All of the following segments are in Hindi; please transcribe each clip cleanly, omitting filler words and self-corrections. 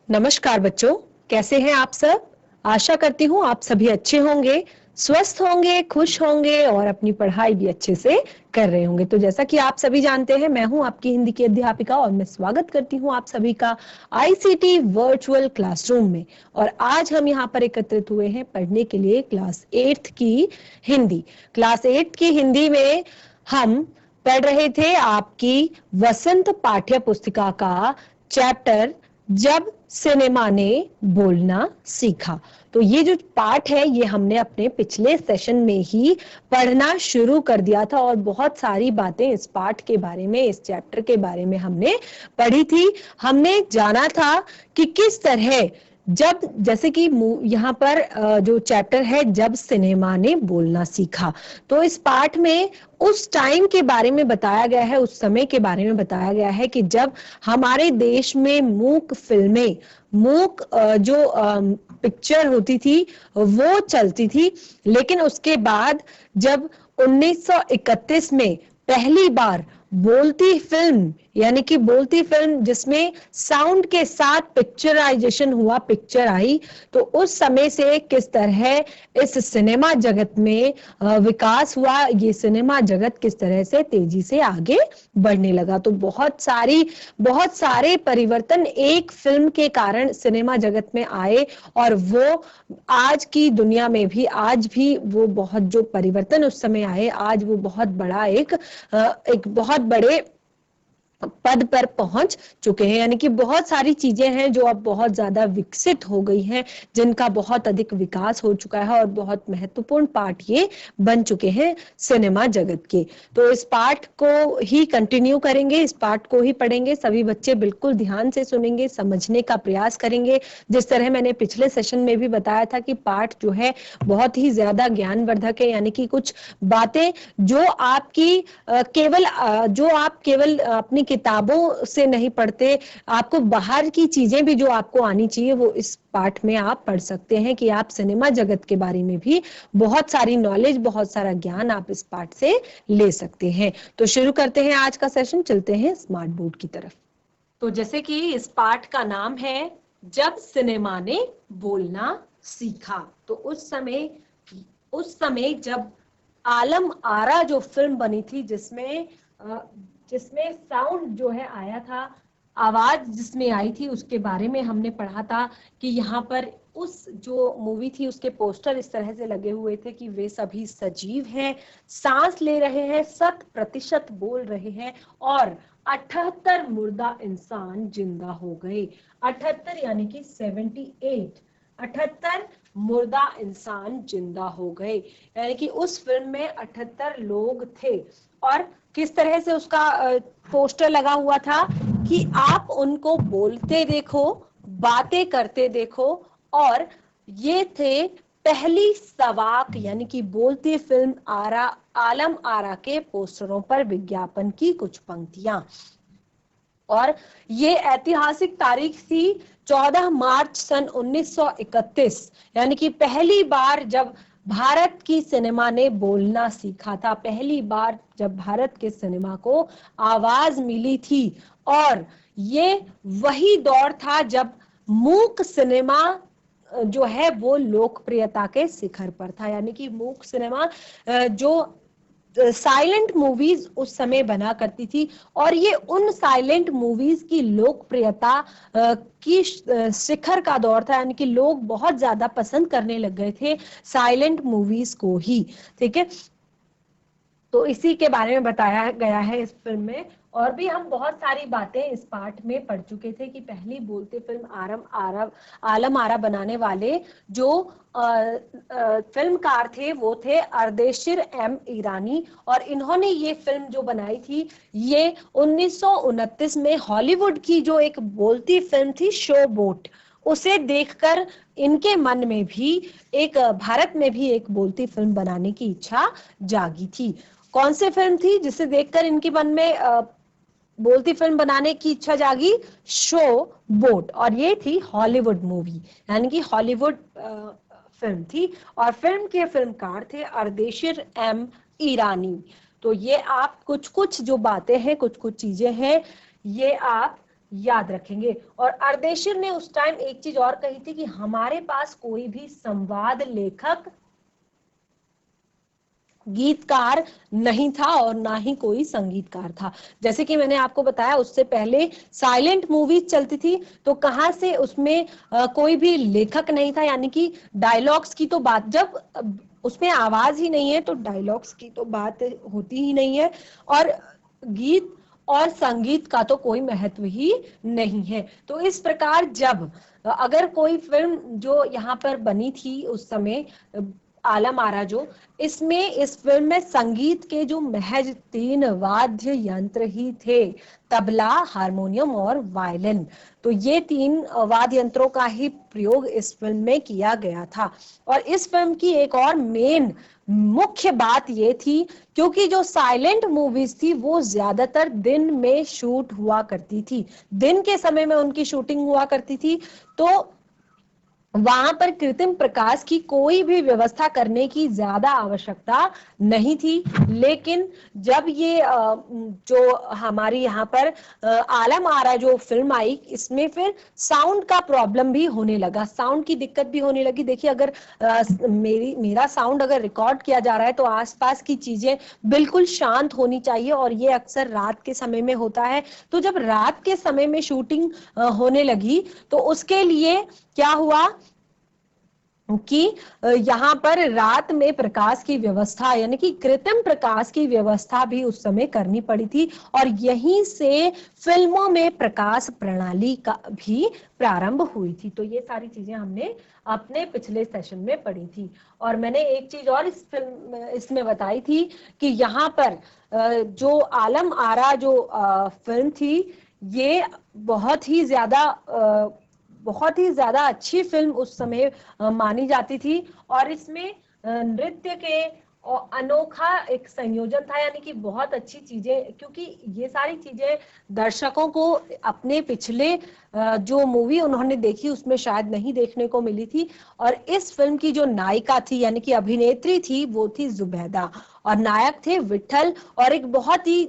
नमस्कार बच्चों, कैसे हैं आप सब। आशा करती हूँ आप सभी अच्छे होंगे, स्वस्थ होंगे, खुश होंगे और अपनी पढ़ाई भी अच्छे से कर रहे होंगे। तो जैसा कि आप सभी जानते हैं, मैं हूं आपकी हिंदी की अध्यापिका और मैं स्वागत करती हूं आप सभी का आईसीटी वर्चुअल क्लासरूम में। और आज हम यहाँ पर एकत्रित हुए हैं पढ़ने के लिए क्लास 8th की हिंदी। क्लास 8th की हिंदी में हम पढ़ रहे थे आपकी वसंत पाठ्य पुस्तिका का चैप्टर जब सिनेमा ने बोलना सीखा। तो ये जो पाठ है ये हमने अपने पिछले सेशन में ही पढ़ना शुरू कर दिया था और बहुत सारी बातें इस पाठ के बारे में, इस चैप्टर के बारे में हमने पढ़ी थी। हमने जाना था कि किस तरह जब, जैसे कि यहाँ पर जो चैप्टर है जब सिनेमा ने बोलना सीखा, तो इस पाठ में उस टाइम के बारे में बताया गया है, उस समय के बारे में बताया गया है कि जब हमारे देश में मूक फिल्में, मूक जो पिक्चर होती थी वो चलती थी। लेकिन उसके बाद जब 1931 में पहली बार बोलती फिल्म, यानी कि बोलती फिल्म जिसमें साउंड के साथ पिक्चराइजेशन हुआ, पिक्चर आई, तो उस समय से किस तरह इस सिनेमा जगत में विकास हुआ, ये सिनेमा जगत किस तरह से तेजी से आगे बढ़ने लगा। तो बहुत सारे परिवर्तन एक फिल्म के कारण सिनेमा जगत में आए और वो आज की दुनिया में भी, आज भी वो बहुत जो परिवर्तन उस समय आए, आज वो बहुत बड़ा एक बहुत बड़े पद पर पहुंच चुके हैं। यानी कि बहुत सारी चीजें हैं जो अब बहुत ज्यादा विकसित हो गई हैं, जिनका बहुत अधिक विकास हो चुका है और बहुत महत्वपूर्ण पार्ट ये बन चुके हैं सिनेमा जगत के। तो इस पाठ को ही कंटिन्यू करेंगे, इस पाठ को ही पढ़ेंगे। सभी बच्चे बिल्कुल ध्यान से सुनेंगे, समझने का प्रयास करेंगे। जिस तरह मैंने पिछले सेशन में भी बताया था कि पाठ जो है बहुत ही ज्यादा ज्ञानवर्धक है, यानी कि कुछ बातें जो आपकी जो आप केवल अपनी किताबों से नहीं पढ़ते, आपको बाहर की चीजें भी जो आपको आनी चाहिए वो इस पाठ में आप पढ़ सकते हैं, कि आप सिनेमा जगत के बारे में भी बहुत सारी नॉलेज, बहुत सारा ज्ञान आप इस पाठ से ले सकते हैं। तो शुरू करते हैं आज का सेशन, चलते हैं स्मार्ट बोर्ड की तरफ। तो जैसे कि इस पाठ का नाम है जब सिनेमा ने बोलना सीखा, तो उस समय जब आलम आरा जो फिल्म बनी थी, जिसमें साउंड जो है आया था, आवाज जिसमें आई थी, उसके बारे में हमने पढ़ा था कि यहाँ पर उस जो मूवी थी उसके पोस्टर इस तरह से लगे हुए थे कि वे सभी सजीव हैं, सांस ले रहे हैं, 100% बोल रहे हैं और 78 मुर्दा इंसान जिंदा हो गए। 78 यानी कि 78, 78 मुर्दा इंसान जिंदा हो गए। यानी कि उस फिल्म में 78 लोग थे और किस तरह से उसका पोस्टर लगा हुआ था कि आप उनको बोलते देखो, बातें करते देखो। और ये थे पहली सवाक, यानी कि बोलती फिल्म आलम आरा के पोस्टरों पर विज्ञापन की कुछ पंक्तियां। और ये ऐतिहासिक तारीख थी 14 मार्च सन 1931, यानी कि पहली बार जब भारत की सिनेमा ने बोलना सीखा था, पहली बार जब भारत के सिनेमा को आवाज मिली थी। और ये वही दौर था जब मूक सिनेमा जो है वो लोकप्रियता के शिखर पर था। यानी कि मूक सिनेमा जो साइलेंट मूवीज उस समय बना करती थी और ये उन साइलेंट मूवीज की लोकप्रियता की शिखर का दौर था, यानी कि लोग बहुत ज्यादा पसंद करने लग गए थे साइलेंट मूवीज को ही। ठीक है, तो इसी के बारे में बताया गया है इस फिल्म में। और भी हम बहुत सारी बातें इस पाठ में पढ़ चुके थे कि पहली बोलती फिल्म आलम आरा बनाने वाले जो फिल्मकार थे वो थे अर्देशिर एम ईरानी। और इन्होंने ये फिल्म जो बनाई थी ये 1929 में हॉलीवुड की जो एक बोलती फिल्म थी शो बोट, उसे देखकर इनके मन में भी भारत में भी एक बोलती फिल्म बनाने की इच्छा जागी थी। कौन सी फिल्म थी जिसे देखकर इनके मन में बोलती फिल्म बनाने की इच्छा जागी? Show boat. और ये थी हॉलीवुड मूवी, यानी कि हॉलीवुड फिल्म थी और फिल्म के फिल्मकार थे अर्देशिर एम ईरानी। तो ये आप कुछ जो बातें हैं, कुछ चीजें हैं, ये आप याद रखेंगे। और अर्देशीर ने उस टाइम एक चीज और कही थी कि हमारे पास कोई भी संवाद लेखक, गीतकार नहीं था और ना ही कोई संगीतकार था। जैसे कि मैंने आपको बताया उससे पहले साइलेंट मूवीज चलती थी, तो कहां से उसमें कोई भी लेखक नहीं था, यानी कि डायलॉग्स की तो बात, जब उसमें आवाज ही नहीं है तो डायलॉग्स की तो बात होती ही नहीं है, और गीत और संगीत का तो कोई महत्व ही नहीं है। तो इस प्रकार जब अगर कोई फिल्म जो यहाँ पर बनी थी उस समय, आलम आरा, जो इसमें इस फिल्म में संगीत के जो महज 3 वाद्य यंत्र ही थे, तबला, हारमोनियम और वायलिन, तो ये 3 वाद्य यंत्रों का ही प्रयोग इस फिल्म में किया गया था। और इस फिल्म की एक और मेन मुख्य बात ये थी, क्योंकि जो साइलेंट मूवीज थी वो ज्यादातर दिन में शूट हुआ करती थी, दिन के समय में उनकी शूटिंग हुआ करती थी, तो वहां पर कृत्रिम प्रकाश की कोई भी व्यवस्था करने की ज्यादा आवश्यकता नहीं थी। लेकिन जब ये जो हमारी यहाँ पर आलम आरा जो फिल्म आई, इसमें फिर साउंड का प्रॉब्लम भी होने लगा, साउंड की दिक्कत भी होने लगी। देखिए, अगर मेरा साउंड अगर रिकॉर्ड किया जा रहा है तो आसपास की चीजें बिल्कुल शांत होनी चाहिए, और ये अक्सर रात के समय में होता है। तो जब रात के समय में शूटिंग होने लगी, तो उसके लिए क्या हुआ कि यहाँ पर रात में प्रकाश की व्यवस्था, यानी कि कृत्रिम प्रकाश की व्यवस्था भी उस समय करनी पड़ी थी, और यहीं से फिल्मों में प्रकाश प्रणाली का भी प्रारंभ हुई थी। तो ये सारी चीजें हमने अपने पिछले सेशन में पढ़ी थी। और मैंने एक चीज और इस फिल्म इसमें बताई थी कि यहाँ पर जो आलम आरा जो फिल्म थी, ये बहुत ही ज्यादा अच्छी फिल्म उस समय मानी जाती थी। और इसमें नृत्य के अनोखा एक संयोजन था, यानी कि बहुत अच्छी चीजें, क्योंकि ये सारी चीजें दर्शकों को अपने पिछले जो मूवी उन्होंने देखी उसमें शायद नहीं देखने को मिली थी। और इस फिल्म की जो नायिका थी, यानी कि अभिनेत्री थी, वो थी जुबैदा, और नायक थे विठल। और एक बहुत ही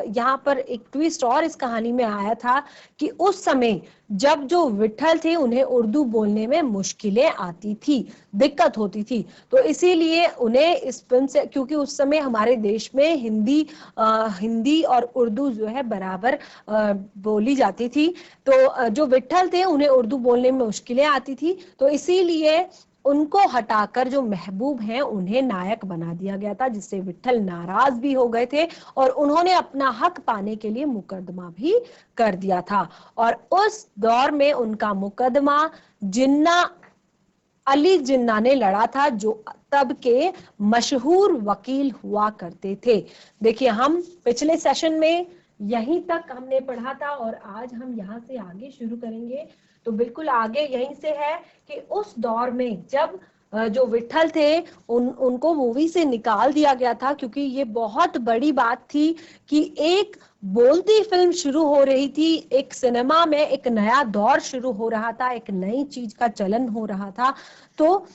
यहाँ पर एक ट्विस्ट और इस कहानी में आया था कि उस समय जब जो विठल थे उन्हें उर्दू बोलने में मुश्किलें आती थी, दिक्कत होती थी, तो इसीलिए उन्हें इस फिल्म से, क्योंकि उस समय हमारे देश में हिंदी और उर्दू जो है बराबर बोली जाती थी, तो जो विठल थे उन्हें उर्दू बोलने में मुश्किलें आती थी, तो इसीलिए उनको हटाकर जो महबूब हैं उन्हें नायक बना दिया गया था, जिससे विठल नाराज भी हो गए थे और उन्होंने अपना हक पाने के लिए मुकदमा भी कर दिया था। और उस दौर में उनका मुकदमा जिन्ना अली जिन्ना ने लड़ा था, जो तब के मशहूर वकील हुआ करते थे। देखिए, हम पिछले सेशन में यहीं तक हमने पढ़ा था और आज हम यहाँ से आगे शुरू करेंगे। तो बिल्कुल आगे यहीं से है कि उस दौर में जब जो विठल थे उनको मूवी से निकाल दिया गया था, क्योंकि ये बहुत बड़ी बात थी कि एक बोलती फिल्म शुरू हो रही थी, एक सिनेमा में एक नया दौर शुरू हो रहा था, एक नई चीज का चलन हो रहा था, तो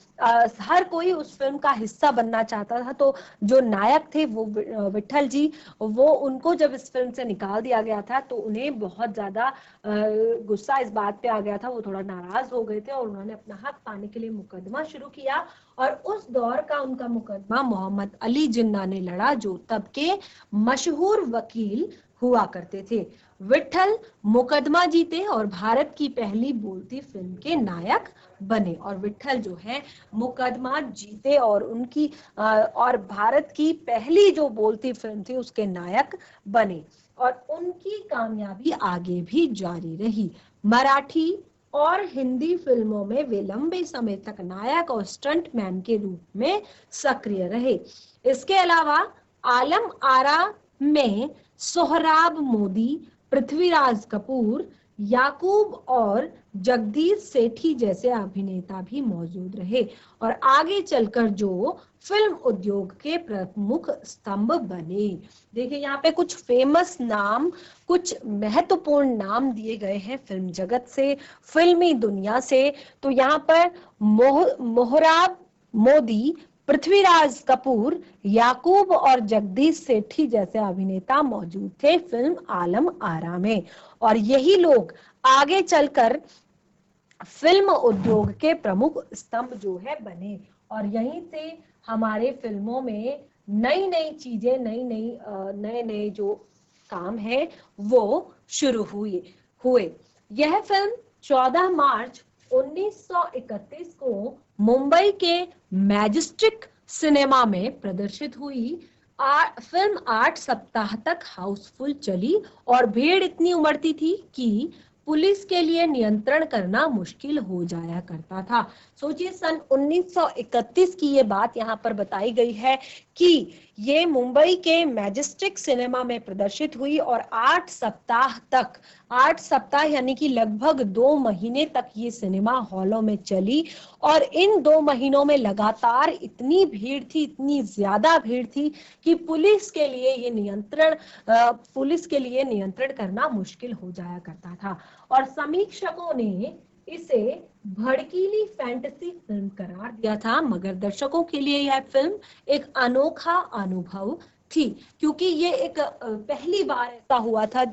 हर कोई उस फिल्म का हिस्सा बनना चाहता था। तो जो नायक थे वो विठल जी, वो उनको जब इस फिल्म से निकाल दिया गया था तो उन्हें बहुत ज्यादा गुस्सा इस बात पे आ गया था, वो थोड़ा नाराज हो गए थे और उन्होंने अपना हक पाने के लिए मुकदमा शुरू किया। और उस दौर का उनका मुकदमा मोहम्मद अली जिन्ना ने लड़ा, जो तब के मशहूर वकील हुआ करते थे। विठल मुकदमा जीते और भारत की पहली बोलती फिल्म के नायक बने। और विठल जो है मुकदमा जीते और उनकी और भारत की पहली जो बोलती फिल्म थी उसके नायक बने, और उनकी कामयाबी आगे भी जारी रही। मराठी और हिंदी फिल्मों में वे लंबे समय तक नायक और स्टंटमैन के रूप में सक्रिय रहे। इसके अलावा आलम आरा में सोहराब मोदी, पृथ्वीराज कपूर, याकूब और जगदीश सेठी जैसे अभिनेता भी मौजूद रहे, और आगे चलकर जो फिल्म उद्योग के प्रमुख स्तंभ बने। देखिए, यहाँ पे कुछ फेमस नाम, कुछ महत्वपूर्ण नाम दिए गए हैं फिल्म जगत से, फिल्मी दुनिया से। तो यहाँ पर मोहराब मोदी पृथ्वीराज कपूर, याकूब और जगदीश सेठी जैसे अभिनेता मौजूद थे फिल्म आलम आरा में। और यही लोग आगे चलकर फिल्म उद्योग के प्रमुख स्तंभ जो है बने। और यहीं से हमारे फिल्मों में नई नई चीजें, नए नए जो काम है वो शुरू हुए। यह फिल्म 14 मार्च 1931 को मुंबई के मैजेस्टिक सिनेमा में प्रदर्शित हुई। फिल्म 8 सप्ताह तक हाउसफुल चली और भीड़ इतनी उमड़ती थी कि पुलिस के लिए नियंत्रण करना मुश्किल हो जाया करता था। सोचिए, सन 1931 की ये बात यहाँ पर बताई गई है कि ये मुंबई के मैजेस्टिक सिनेमा में प्रदर्शित हुई और 8 सप्ताह यानी कि लगभग 2 महीने तक ये सिनेमा हॉलों में चली। और इन 2 महीनों में लगातार इतनी भीड़ थी, इतनी ज्यादा भीड़ थी कि पुलिस के लिए नियंत्रण करना मुश्किल हो जाया करता था। और समीक्षकों ने इसे भड़कीली फैंटेसी फिल्म करार दिया था, मगर दर्शकों के लिए यह फिल्म एक अनोखा अनुभव थी, क्योंकि ये एक पहली बार ऐसा हुआ था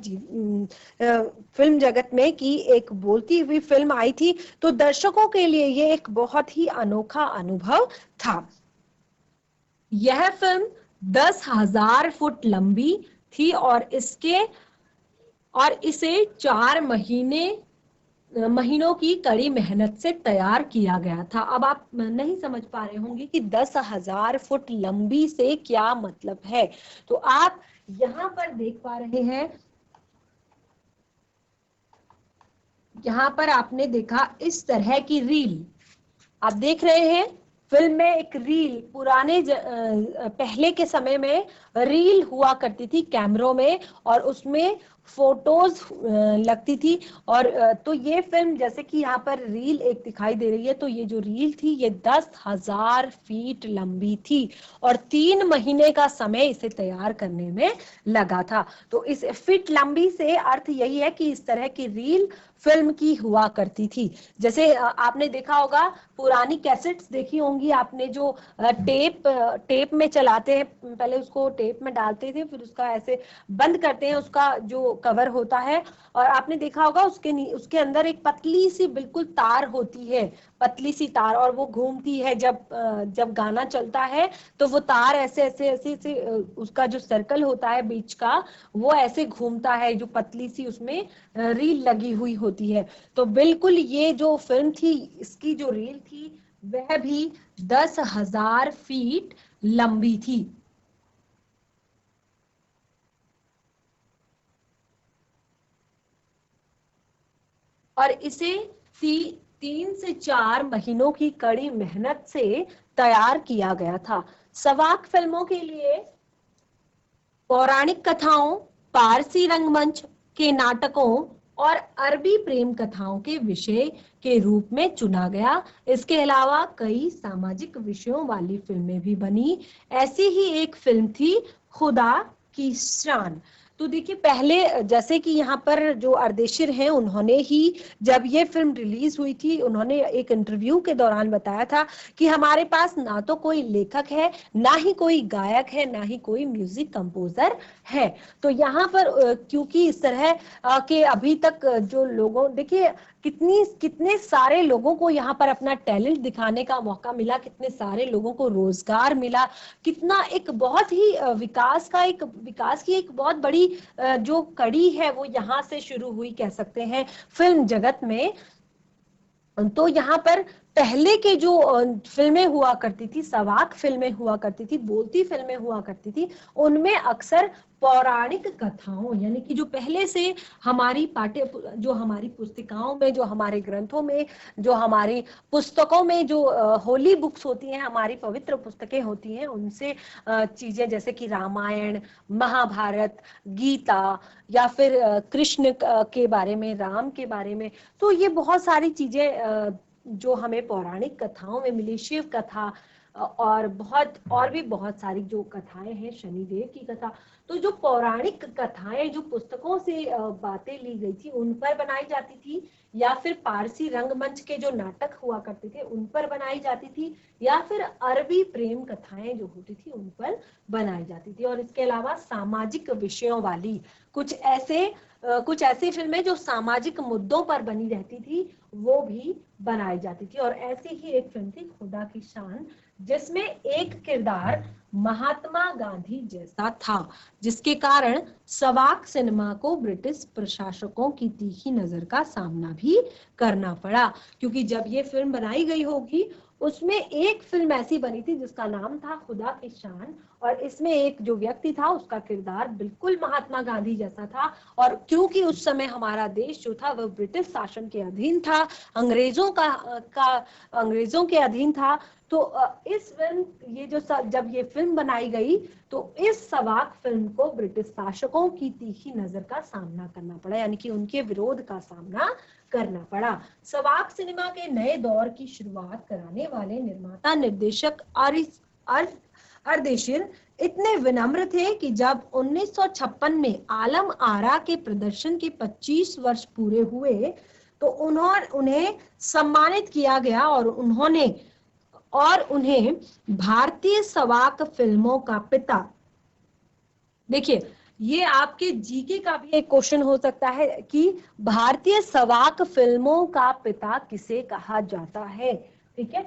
फिल्म जगत में कि एक बोलती हुई फिल्म आई थी। तो दर्शकों के लिए ये एक बहुत ही अनोखा अनुभव था। यह फिल्म 10,000 फुट लंबी थी और इसे 4 महीनों की कड़ी मेहनत से तैयार किया गया था। अब आप नहीं समझ पा रहे होंगे कि 10,000 फुट लंबी से क्या मतलब है। तो आप यहाँ पर देख पा रहे हैं, यहाँ पर आपने देखा इस तरह की रील आप देख रहे हैं। फिल्म में एक रील पहले के समय में रील हुआ करती थी कैमरों में और उसमें फोटोज लगती थी। और तो ये फिल्म जैसे कि यहाँ पर रील एक दिखाई दे रही है, तो ये जो रील थी ये 10,000 फीट लंबी थी और 3 महीने का समय इसे तैयार करने में लगा था। तो इस फीट लंबी से अर्थ यही है कि इस तरह की रील फिल्म की हुआ करती थी। जैसे आपने देखा होगा, पुरानी कैसेट्स देखी होंगी आपने, जो टेप में चलाते हैं, पहले उसको टेप में डालते थे, फिर उसका ऐसे बंद करते हैं, उसका जो कवर होता है। और आपने देखा होगा उसके अंदर एक पतली सी बिल्कुल तार होती है, पतली सी तार, और वो घूमती है जब गाना चलता है तो वो तार ऐसे ऐसे ऐसे ऐसे उसका जो सर्कल होता है बीच का वो ऐसे घूमता है, जो पतली सी उसमें रील लगी हुई होती है। तो बिल्कुल ये जो फिल्म थी, इसकी जो रील थी वह भी 10,000 फीट लंबी थी। और इसे 3 से 4 महीनों की कड़ी मेहनत से तैयार किया गया था। सवाक फिल्मों के लिए पौराणिक कथाओं, पारसी रंगमंच के नाटकों और अरबी प्रेम कथाओं के विषय के रूप में चुना गया। इसके अलावा कई सामाजिक विषयों वाली फिल्में भी बनी। ऐसी ही एक फिल्म थी खुदा की शान। तो देखिए, पहले जैसे कि यहाँ पर जो अर्देशिर हैं, उन्होंने ही जब ये फिल्म रिलीज हुई थी, उन्होंने एक इंटरव्यू के दौरान बताया था कि हमारे पास ना तो कोई लेखक है, ना ही कोई गायक है, ना ही कोई म्यूजिक कंपोजर है। तो यहाँ पर क्योंकि इस तरह के अभी तक जो लोगों, देखिए कितने सारे लोगों को यहाँ पर अपना टैलेंट दिखाने का मौका मिला, कितने सारे लोगों को रोजगार मिला, कितना एक बहुत ही विकास की एक बहुत बड़ी जो कड़ी है वो यहाँ से शुरू हुई कह सकते हैं फिल्म जगत में। तो यहाँ पर पहले के जो फिल्में हुआ करती थी, सवाक फिल्में हुआ करती थी, बोलती फिल्में हुआ करती थी, उनमें अक्सर पौराणिक कथाओं, यानी कि जो पहले से जो हमारी पुस्तिकाओं में, जो हमारे ग्रंथों में, जो हमारी पुस्तकों में जो होली बुक्स होती हैं, हमारी पवित्र पुस्तकें होती हैं, उनसे चीजें जैसे कि रामायण, महाभारत, गीता, या फिर कृष्ण के बारे में, राम के बारे में। तो ये बहुत सारी चीजें जो हमें पौराणिक कथाओं में मिली, शिव कथा, और भी बहुत सारी जो कथाएं हैं, शनिदेव की कथा, तो जो पौराणिक कथाएं जो पुस्तकों से बातें ली गई थी उन पर बनाई जाती थी, या फिर पारसी रंगमंच के जो नाटक हुआ करते थे उन पर बनाई जाती थी, या फिर अरबी प्रेम कथाएं जो होती थी उन पर बनाई जाती थी। और इसके अलावा सामाजिक विषयों वाली कुछ ऐसी फिल्में जो सामाजिक मुद्दों पर बनी रहती थी वो भी बनाई जाती थी। और ऐसी ही एक फिल्म थी खुदा की शान, जिसमें एक किरदार महात्मा गांधी जैसा था, जिसके कारण सवाक सिनेमा को ब्रिटिश प्रशासकों की तीखी नजर का सामना भी करना पड़ा। क्योंकि जब ये फिल्म बनाई गई होगी उसमें एक फिल्म ऐसी बनी थी जिसका नाम था खुदा की शान, और इसमें एक जो व्यक्ति था उसका किरदार बिल्कुल महात्मा गांधी जैसा था। और क्योंकि उस समय हमारा देश जो था वह ब्रिटिश शासन के अधीन था, अंग्रेजों के अधीन था, तो इस फिल्म जब ये फिल्म बनाई गई तो इस सवाक फिल्म को ब्रिटिश शासकों की तीखी नजर का सामना करना पड़ा, यानी कि उनके विरोध का सामना करना पड़ा। सवाक सिनेमा के नए दौर की शुरुआत कराने वाले निर्माता निर्देशक अर्देशिर इतने विनम्र थे कि जब 1956 में आलम आरा के प्रदर्शन के 25 वर्ष पूरे हुए तो उन्हें सम्मानित किया गया और उन्हें भारतीय सवाक फिल्मों का पिता, देखिए ये आपके जीके का भी एक क्वेश्चन हो सकता है कि भारतीय सवाक फिल्मों का पिता किसे कहा जाता है। ठीक है,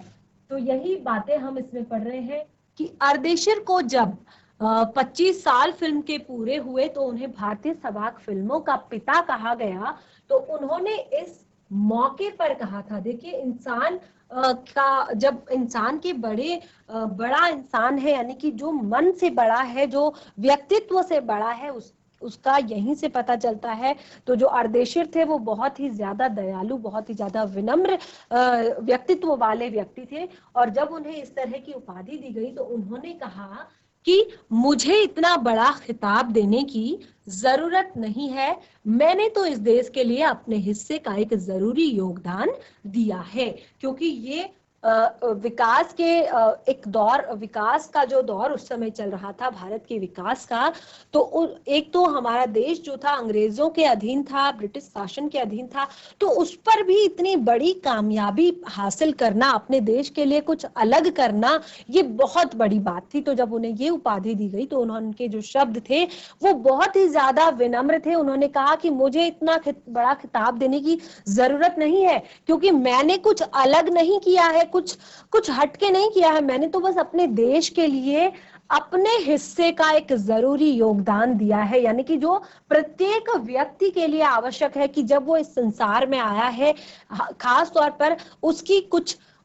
तो यही बातें हम इसमें पढ़ रहे हैं कि अर्देशिर को जब 25 साल फिल्म के पूरे हुए तो उन्हें भारतीय सवाक फिल्मों का पिता कहा गया। तो उन्होंने इस मौके पर कहा था, देखिए इंसान का जब इंसान के बड़ा इंसान है, यानी कि जो मन से बड़ा है, जो व्यक्तित्व से बड़ा है, उसका यहीं से पता चलता है। तो जो अर्देशिर थे वो बहुत ही ज्यादा दयालु, बहुत ही ज्यादा विनम्र व्यक्तित्व वाले व्यक्ति थे। और जब उन्हें इस तरह की उपाधि दी गई तो उन्होंने कहा कि मुझे इतना बड़ा खिताब देने की जरूरत नहीं है, मैंने तो इस देश के लिए अपने हिस्से का एक जरूरी योगदान दिया है। क्योंकि ये विकास का जो दौर उस समय चल रहा था भारत के विकास का, तो एक तो हमारा देश जो था अंग्रेजों के अधीन था, ब्रिटिश शासन के अधीन था, तो उस पर भी इतनी बड़ी कामयाबी हासिल करना, अपने देश के लिए कुछ अलग करना, ये बहुत बड़ी बात थी। तो जब उन्हें ये उपाधि दी गई तो उनके जो शब्द थे वो बहुत ही ज्यादा विनम्र थे। उन्होंने कहा कि मुझे इतना बड़ा खिताब देने की जरूरत नहीं है, क्योंकि मैंने कुछ अलग नहीं किया है, कुछ हटके नहीं किया है, मैंने तो बस अपने देश के लिए अपने हिस्से का एक जरूरी योगदान दिया है। यानी कि जो प्रत्येक व्यक्ति के लिए आवश्यक है कि जब वो इस संसार में आया है, खास तौर पर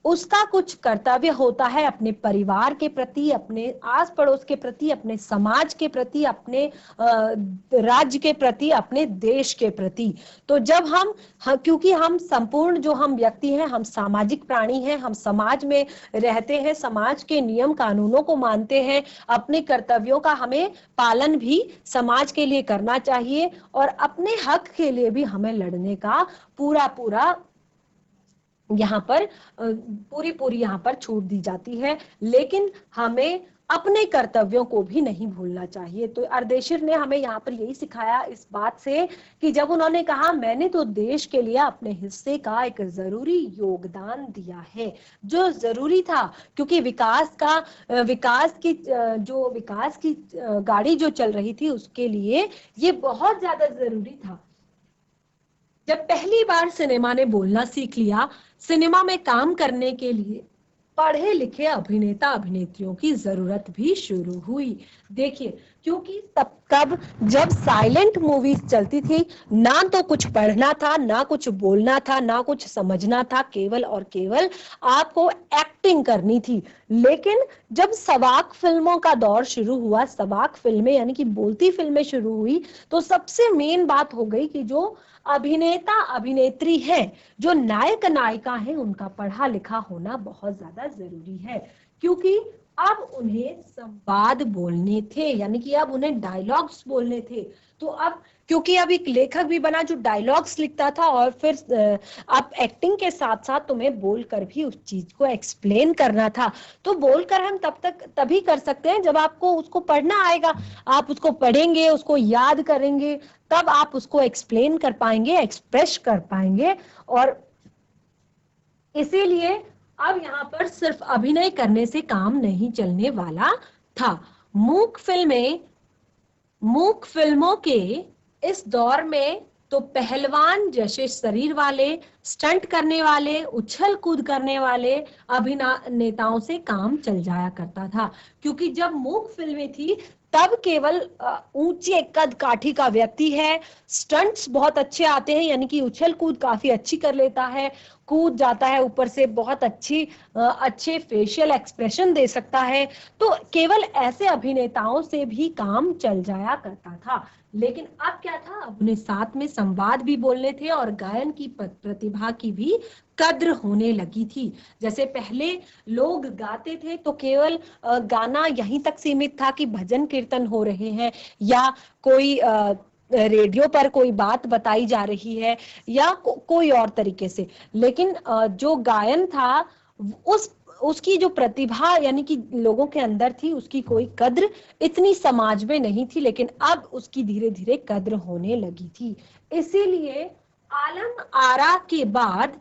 उसका कुछ कर्तव्य होता है अपने परिवार के प्रति, अपने आस पड़ोस के प्रति, अपने समाज के प्रति, अपने राज्य के प्रति, अपने देश के प्रति। तो जब क्योंकि हम संपूर्ण जो हम व्यक्ति हैं, हम सामाजिक प्राणी हैं, हम समाज में रहते हैं, समाज के नियम कानूनों को मानते हैं, अपने कर्तव्यों का हमें पालन भी समाज के लिए करना चाहिए, और अपने हक के लिए भी हमें लड़ने का पूरा यहाँ पर पूरी यहाँ पर छूट दी जाती है। लेकिन हमें अपने कर्तव्यों को भी नहीं भूलना चाहिए। तो अर्देशिर ने हमें यहाँ पर यही सिखाया इस बात से कि जब उन्होंने कहा मैंने तो देश के लिए अपने हिस्से का एक जरूरी योगदान दिया है, जो जरूरी था, क्योंकि विकास की गाड़ी जो चल रही थी उसके लिए ये बहुत ज्यादा जरूरी था। जब पहली बार सिनेमा ने बोलना सीख लिया, सिनेमा में काम करने के लिए पढ़े लिखे अभिनेता अभिनेत्रियों की जरूरत भी शुरू हुई। देखिए, क्योंकि तब जब साइलेंट मूवीज चलती थी, ना तो कुछ पढ़ना था, ना कुछ बोलना था, ना कुछ समझना था, केवल और केवल आपको एक्टिंग करनी थी। लेकिन जब सवाक फिल्मों का दौर शुरू हुआ, सवाक फिल्में यानी कि बोलती फिल्में शुरू हुई, तो सबसे मेन बात हो गई कि जो अभिनेता अभिनेत्री है, जो नायक नायिका है, उनका पढ़ा लिखा होना बहुत ज्यादा जरूरी है। क्योंकि अब उन्हें संवाद बोलने थे, यानी कि अब उन्हें डायलॉग्स बोलने थे। तो अब क्योंकि अब एक लेखक भी बना जो डायलॉग्स लिखता था और फिर आप एक्टिंग के साथ साथ तुम्हें बोलकर भी उस चीज को एक्सप्लेन करना था। तो बोलकर हम तभी कर सकते हैं जब आपको उसको पढ़ना आएगा। आप उसको पढ़ेंगे, उसको याद करेंगे, तब आप उसको एक्सप्लेन कर पाएंगे, एक्सप्रेस कर पाएंगे। और इसीलिए अब यहाँ पर सिर्फ अभिनय करने से काम नहीं चलने वाला था। मूक फिल्मों के इस दौर में तो पहलवान जैसे शरीर वाले, स्टंट करने वाले, उछल कूद करने वाले अभिनेताओं से काम चल जाया करता था। क्योंकि जब मूक फिल्में थी तब केवल ऊंचे कद काठी का व्यक्ति है, स्टंट्स बहुत अच्छे आते हैं, यानी कि उछल कूद काफी अच्छी कर लेता है, कूद जाता है ऊपर से, बहुत अच्छे फेशियल एक्सप्रेशन दे सकता है। तो केवल ऐसे अभिनेताओं से भी काम चल जाया करता था। लेकिन अब क्या था, अपने साथ में संवाद भी बोलने थे और गायन की प्रतिभा की भी कद्र होने लगी थी। जैसे पहले लोग गाते थे तो केवल गाना यहीं तक सीमित था कि भजन कीर्तन हो रहे हैं, या कोई रेडियो पर कोई बात बताई जा रही है, या कोई और तरीके से। लेकिन जो गायन था उसकी जो प्रतिभा यानी कि लोगों के अंदर थी, उसकी कोई कद्र इतनी समाज में नहीं थी। लेकिन अब उसकी धीरे धीरे कद्र होने लगी थी। इसीलिए आलम आरा के बाद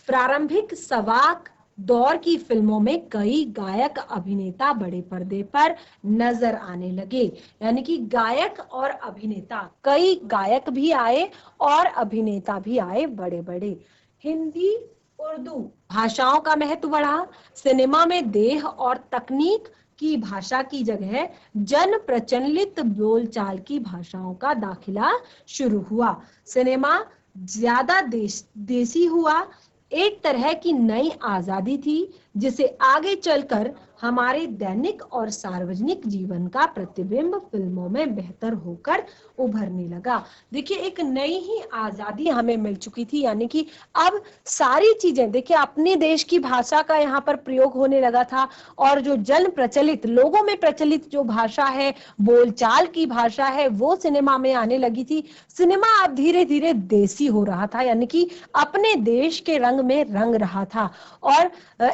प्रारंभिक सवाक दौर की फिल्मों में कई गायक अभिनेता बड़े पर्दे पर नजर आने लगे। यानी कि गायक और अभिनेता, कई गायक भी आए और अभिनेता भी आए बड़े बड़े। हिंदी उर्दू भाषाओं का महत्व बढ़ा। सिनेमा में देह और तकनीक की भाषा की जगह जन प्रचलित बोलचाल की भाषाओं का दाखिला शुरू हुआ। सिनेमा ज्यादा देसी हुआ। एक तरह की नई आजादी थी जिसे आगे चलकर हमारे दैनिक और सार्वजनिक जीवन का प्रतिबिंब फिल्मों में बेहतर होकर उभरने लगा। देखिए, एक नई ही आजादी हमें मिल चुकी थी, यानी कि अब सारी चीजें, देखिए, अपने देश की भाषा का यहाँ पर प्रयोग होने लगा था। और जो जन प्रचलित, लोगों में प्रचलित जो भाषा है, बोलचाल की भाषा है, वो सिनेमा में आने लगी थी। सिनेमा अब धीरे धीरे देसी हो रहा था, यानी कि अपने देश के रंग में रंग रहा था। और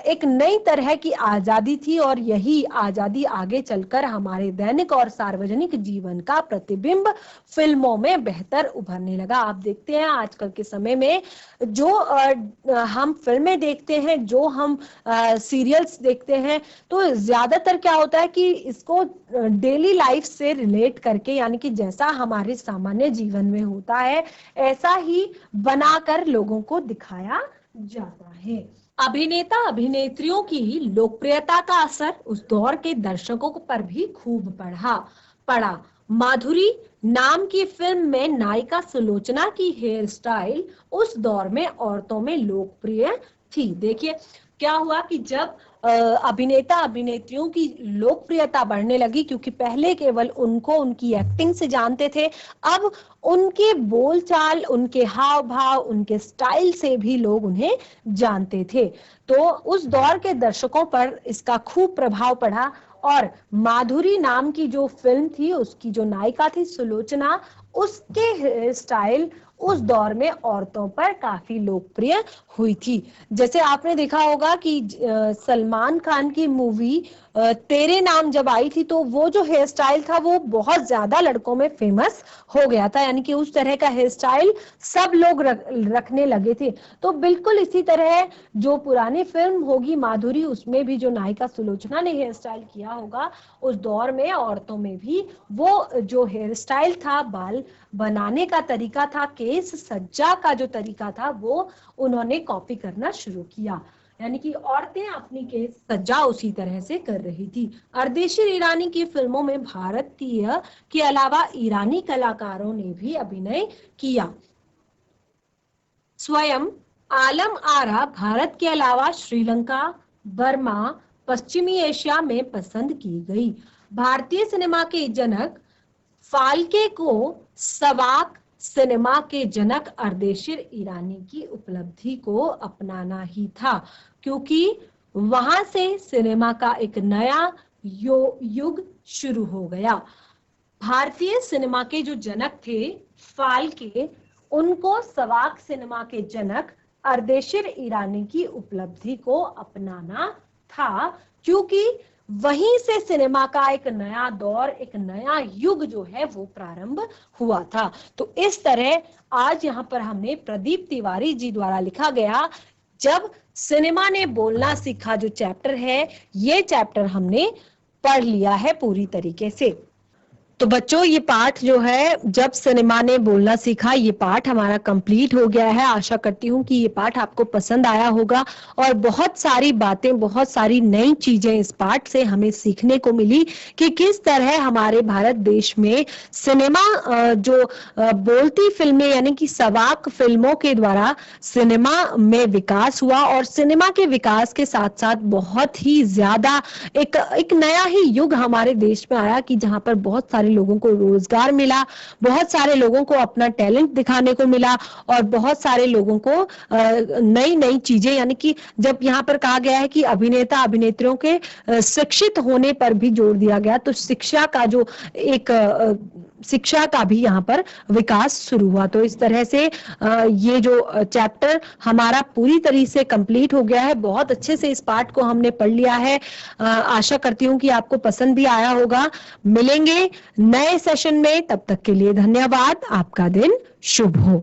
एक नई तरह की आजादी थी, और यही आजादी आगे चलकर हमारे दैनिक और सार्वजनिक जीवन का प्रतिबिंब फिल्मों में बेहतर उभरने लगा। आप देखते हैं आजकल के समय में जो हम फिल्में देखते हैं, जो हम सीरियल्स देखते हैं, तो ज्यादातर क्या होता है कि इसको डेली लाइफ से रिलेट करके, यानी कि जैसा हमारे सामान्य जीवन में होता है ऐसा ही बनाकर लोगों को दिखाया जाता है। अभिनेता अभिनेत्रियों की लोकप्रियता का असर उस दौर के दर्शकों पर भी खूब पड़ा। माधुरी नाम की फिल्म में नायिका सुलोचना की हेयर स्टाइल उस दौर में औरतों में लोकप्रिय थी। देखिए क्या हुआ कि जब अभिनेता अभिनेत्रियों की लोकप्रियता बढ़ने लगी, क्योंकि पहले केवल उनको उनकी एक्टिंग से जानते थे, अब उनके बोलचाल, उनके हाव भाव, उनके स्टाइल से भी लोग उन्हें जानते थे। तो उस दौर के दर्शकों पर इसका खूब प्रभाव पड़ा। और माधुरी नाम की जो फिल्म थी, उसकी जो नायिका थी सुलोचना, उसके स्टाइल उस दौर में औरतों पर काफी लोकप्रिय हुई थी। जैसे आपने देखा होगा कि सलमान खान की मूवी तेरे नाम जब आई थी, तो वो जो हेयर स्टाइल था वो बहुत ज्यादा लड़कों में फेमस हो गया था, यानी कि उस तरह का हेयर स्टाइल सब लोग रखने लगे थे। तो बिल्कुल इसी तरह जो पुरानी फिल्म होगी माधुरी, उसमें भी जो नायिका सुलोचना ने हेयर स्टाइल किया होगा, उस दौर में औरतों में भी वो जो हेयर स्टाइल था, बाल बनाने का तरीका था, केस सज्जा का जो तरीका था, वो उन्होंने कॉपी करना शुरू किया। यानी कि औरतें अपनी केस सज्जा उसी तरह से कर रही थी। अर्देशीर ईरानी की फिल्मों में भारतीय के अलावा ईरानी कलाकारों ने भी अभिनय किया। स्वयं आलम आरा भारत के अलावा श्रीलंका, बर्मा, पश्चिमी एशिया में पसंद की गई। भारतीय सिनेमा के जनक फाल्के को सवाक सिनेमा के जनक अर्देशीर ईरानी की उपलब्धि को अपनाना ही था, क्योंकि वहां से सिनेमा का एक नया युग शुरू हो गया। भारतीय सिनेमा के जो जनक थे फाल्के उनको सवाक सिनेमा के जनक अर्देशिर ईरानी की उपलब्धि को अपनाना था, क्योंकि वहीं से सिनेमा का एक नया दौर, एक नया युग जो है वो प्रारंभ हुआ था। तो इस तरह आज यहाँ पर हमने प्रदीप तिवारी जी द्वारा लिखा गया जब सिनेमा ने बोलना सीखा जो चैप्टर है, ये चैप्टर हमने पढ़ लिया है पूरी तरीके से। तो बच्चों ये पाठ जो है जब सिनेमा ने बोलना सीखा, ये पाठ हमारा कंप्लीट हो गया है। आशा करती हूँ कि ये पाठ आपको पसंद आया होगा और बहुत सारी बातें, बहुत सारी नई चीजें इस पाठ से हमें सीखने को मिली कि किस तरह हमारे भारत देश में सिनेमा जो बोलती फिल्में यानी कि सवाक फिल्मों के द्वारा सिनेमा में विकास हुआ और सिनेमा के विकास के साथ साथ बहुत ही ज्यादा एक नया ही युग हमारे देश में आया कि जहां पर बहुत सारे लोगों को रोजगार मिला, बहुत सारे लोगों को अपना टैलेंट दिखाने को मिला और बहुत सारे लोगों को नई नई चीजें, यानी कि जब यहाँ पर कहा गया है कि अभिनेता अभिनेत्रियों के शिक्षित होने पर भी जोर दिया गया, तो शिक्षा का जो एक शिक्षा का भी यहाँ पर विकास शुरू हुआ। तो इस तरह से ये जो चैप्टर हमारा पूरी तरीके से कंप्लीट हो गया है। बहुत अच्छे से इस पाठ को हमने पढ़ लिया है। आशा करती हूँ कि आपको पसंद भी आया होगा। मिलेंगे नए सेशन में, तब तक के लिए धन्यवाद। आपका दिन शुभ हो।